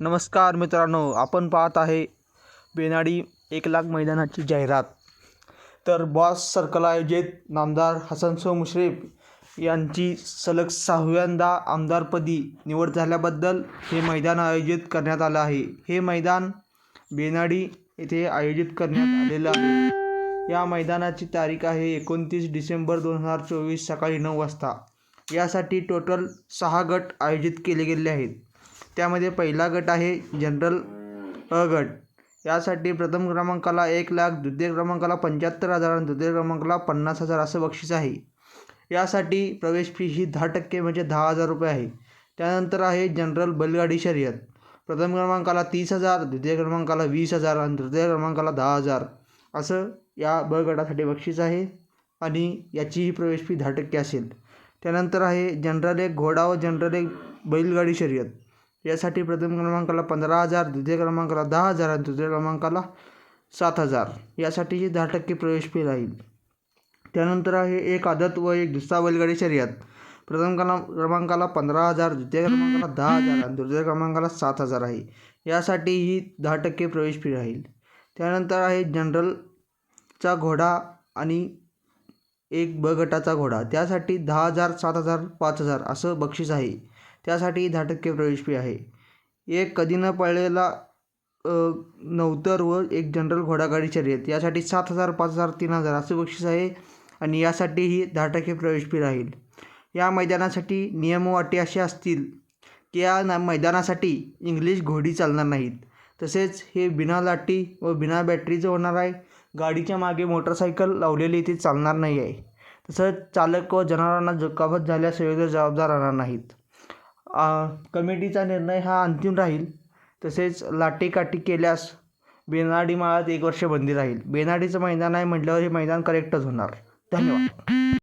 नमस्कार मित्रांनो, आपण पाहत आहे बेनाडी 1,00,000 मैदानाची जाहिरात। तर बॉस सर्कल आयोजित नामदार हसनसो मुश्रीफ यांची सलग 6व्यांदा आमदारपदी निवड झाल्याबद्दल हे मैदान आयोजित करण्यात आलं आहे। हे मैदान बेनाडी येथे आयोजित करण्यात आलेलं आहे। या मैदानाची तारीख आहे 29 डिसेंबर 2024 सकाळी 9 वाजता। यासाठी टोटल 6 गट आयोजित केले गेले आहेत। त्यामध्ये पहिला गट आहे जनरल अ गट। यासाठी प्रथम क्रमांकाला 1,00,000, द्वितीय क्रमांकाला 75,000 आणि तृतीय क्रमांकाला 50,000 असं बक्षीस आहे। यासाठी प्रवेश फी ही 10% म्हणजे 10,000 रुपये आहे। त्यानंतर आहे जनरल बैलगाडी शर्यत। प्रथम क्रमांकाला 30,000, द्वितीय क्रमांकाला 20,000 आणि तृतीय क्रमांकाला 10,000 असं या ब गटासाठी बक्षीस आहे आणि याचीही प्रवेश फी 10% असेल। त्यानंतर आहे जनरल एक घोडा व जनरल एक बैलगाडी शर्यत। यासाठी प्रथम क्रमांकाला 15,000, द्वितीय क्रमांकाला 10,000 आणि तृतीय क्रमांकाला 7,000 यासाठीही 10% प्रवेश फी राहील। त्यानंतर आहे एक आदत व एक दुसरा बैलगाडी शर्यत। प्रथम क्रमांकाला 15,000, द्वितीय क्रमांकाला 10,000 आणि तृतीय क्रमांकाला 7,000 आहे। यासाठीही 10% प्रवेश फी राहील। त्यानंतर आहे जनरलचा घोडा आणि एक ब गटाचा घोडा। त्यासाठी 10,000, 7,000, 5,000 असं बक्षीस आहे। त्यासाठी 10% प्रवेश फी आहे। एक कधी न पळलेला नवतर व एक जनरल घोडागाडी शर्यत। यासाठी 7,000, 5,000, 3,000 असं बक्षीस आहे आणि यासाठीही 10% प्रवेश फी राहील। या मैदानासाठी नियम व अटी अशा असतील की या मैदानासाठी इंग्लिश घोडी चालणार नाहीत। तसेच हे बिना लाटी व बिना बॅटरीचं होणार आहे। गाडीच्या मागे मोटरसायकल लावलेली इथे चालणार नाही आहे। तसंच चालक व जनावरांना दुखापत झाल्यास संयोजक जबाबदार राहणार नाहीत। कमिटीचा निर्णय हा अंतिम राहील। तसेच लाटीकाठी केल्यास बेनाडी माळात 1 वर्ष बंदी राहील। बेनाडीचं मैदान आहे म्हटल्यावर हे मैदान करेक्टच होणार। धन्यवाद।